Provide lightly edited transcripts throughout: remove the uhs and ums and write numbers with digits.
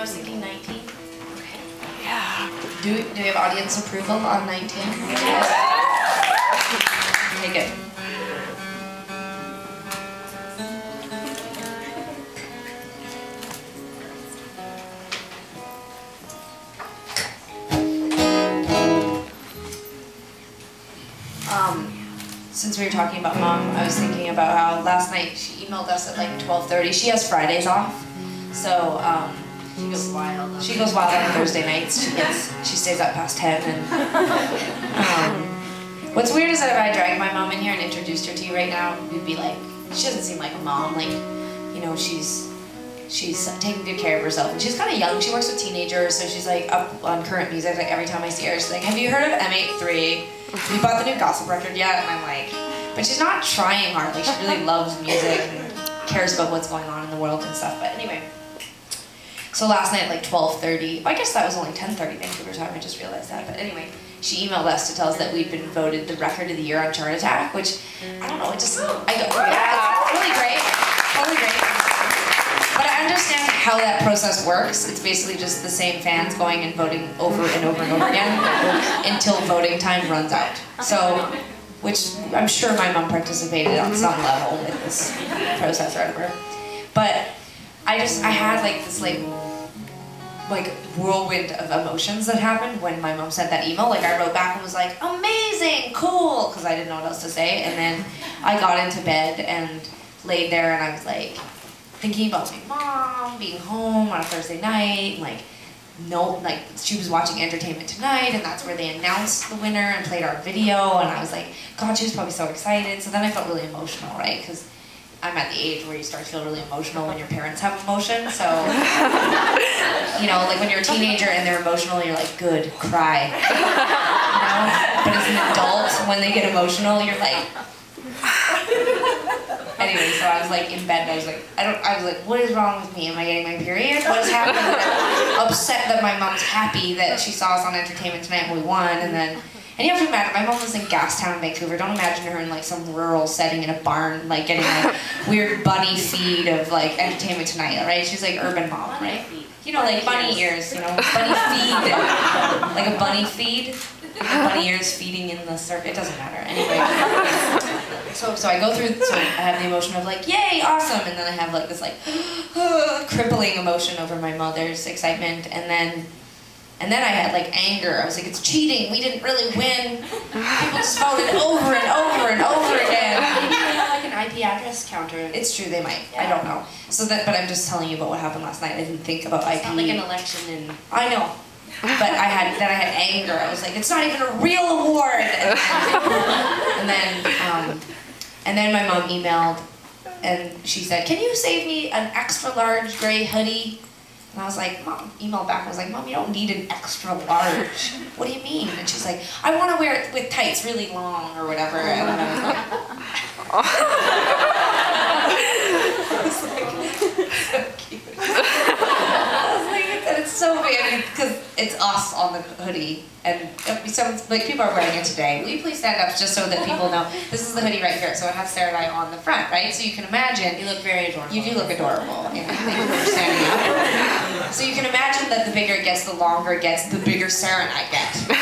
was thinking 19. Okay. Yeah. Do we have audience approval on 19? Yes. Okay, good. Since we were talking about Mom, I was thinking about how last night she emailed us at like 12:30. She has Fridays off, so She goes wild. she goes wild on Thursday nights. She stays up past 10. And what's weird is that if I dragged my mom in here and introduced her to you right now, you'd be like, she doesn't seem like a mom. Like, you know, she's taking good care of herself, and she's kind of young. She works with teenagers, so she's like up on current music. Like every time I see her, she's like, "Have you heard of M83? You bought the new gossip record yet?" And I'm like, but she's not trying hard. Like, she really loves music and cares about what's going on in the world and stuff. But anyway, so last night at like 12:30, I guess that was only 10:30 Vancouver time. I just realized that. But anyway, she emailed us to tell us that we'd been voted the record of the year on Chart Attack, which I don't know. It just yeah, it's really great, totally great. But I understand how that process works. It's basically just the same fans going and voting over and over and over again until voting time runs out. So, which I'm sure my mom participated on some level in this process or whatever. But I had like this like whirlwind of emotions that happened when my mom sent that email. Like, I wrote back and was like, amazing, cool, because I didn't know what else to say. And then I got into bed and laid there and I was like, thinking about my mom being home on a Thursday night, like she was watching Entertainment Tonight, and that's where they announced the winner and played our video, and I was like, God, she was probably so excited. So then I felt really emotional, right? Because I'm at the age where you start to feel really emotional when your parents have emotion. So, you know, like when you're a teenager and they're emotional, you're like, good, cry. You know? But as an adult, when they get emotional, you're like. Anyway, so I was like in bed and I was like, what is wrong with me? Am I getting my period? What is happening? I'm upset that my mom's happy that she saw us on Entertainment Tonight and we won. And you have to imagine, my mom was in Gastown, Vancouver. Don't imagine her in like some rural setting in a barn, like getting like weird bunny feed of like Entertainment Tonight, right? She's like urban mom, right? You know, like bunny ears, you know, bunny feed, like a bunny feed. Bunny ears feeding in the circuit, it doesn't matter. Anyway, so I go through, so I have the emotion of like, yay, awesome, and then I have like this like crippling emotion over my mother's excitement, and then I had like anger. I was like, it's cheating, we didn't really win. People just voted over and over and over again. Maybe they have like an IP address counter. It's true, they might. Yeah. I don't know. But I'm just telling you about what happened last night. I didn't think about IP. It's not like an election in... I know. But then I had anger. I was like, it's not even a real award. And then my mom emailed, and she said, can you save me an extra large gray hoodie? And I was like, Mom, emailed back. I was like, Mom, you don't need an extra large. What do you mean? And she's like, I want to wear it with tights really long or whatever. And then I was like, so cute. It's so big because it's us on the hoodie, and like people are wearing it today. Will you please stand up just so that people know this is the hoodie right here? So it has Sarah and I on the front, right? So you can imagine you look very adorable. You do look adorable. Thank you for standing up. So you can imagine that the bigger it gets, the longer it gets, the bigger Sarah and I get. So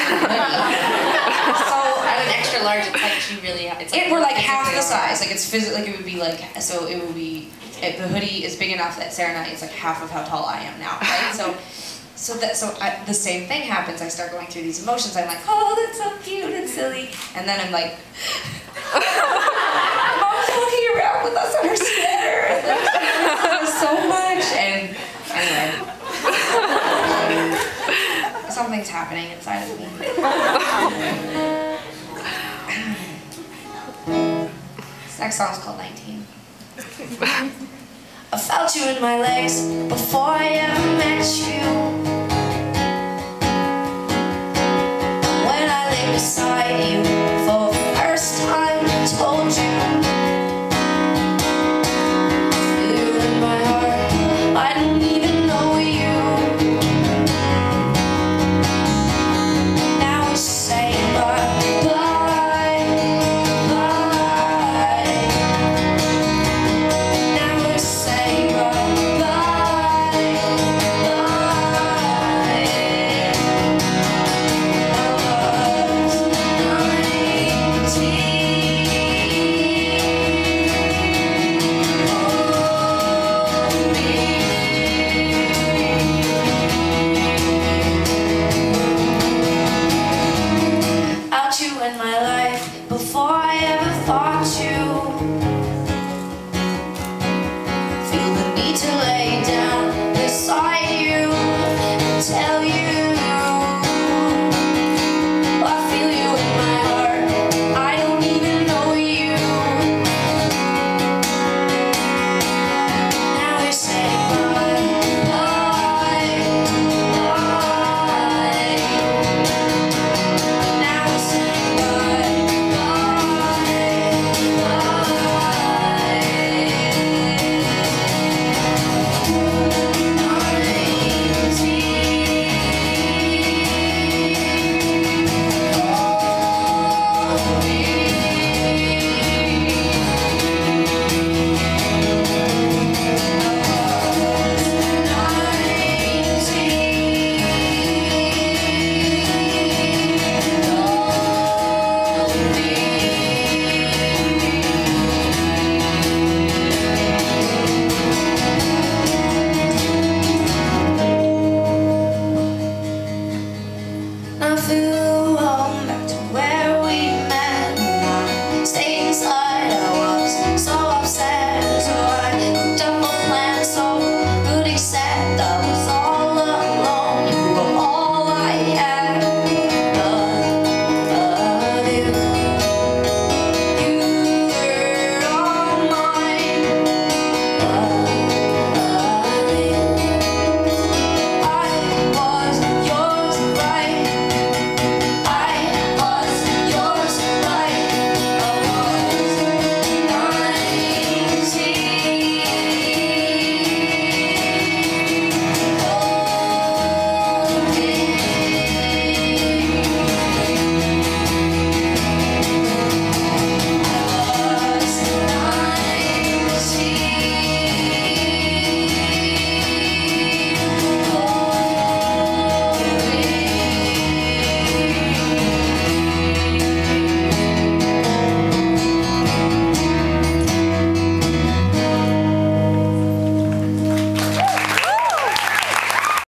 at an extra large, it's like you really have. We're like half the size. Like it's physically, like it would be like so. It would be. The hoodie is big enough that Sarah and I is like half of how tall I am now, right? The same thing happens. I start going through these emotions. I'm like, oh, that's so cute and silly, and then I'm like, Mom's walking around with us on her sweater, and like, she loves us so much, and anyway, something's happening inside of me. This next song is called 19. I felt you in my legs before I ever met you. When I lay beside you for the first time, I told you. Feel you in my heart, I didn't even know you. Now we say bye-bye. Now we say bye-bye. tell you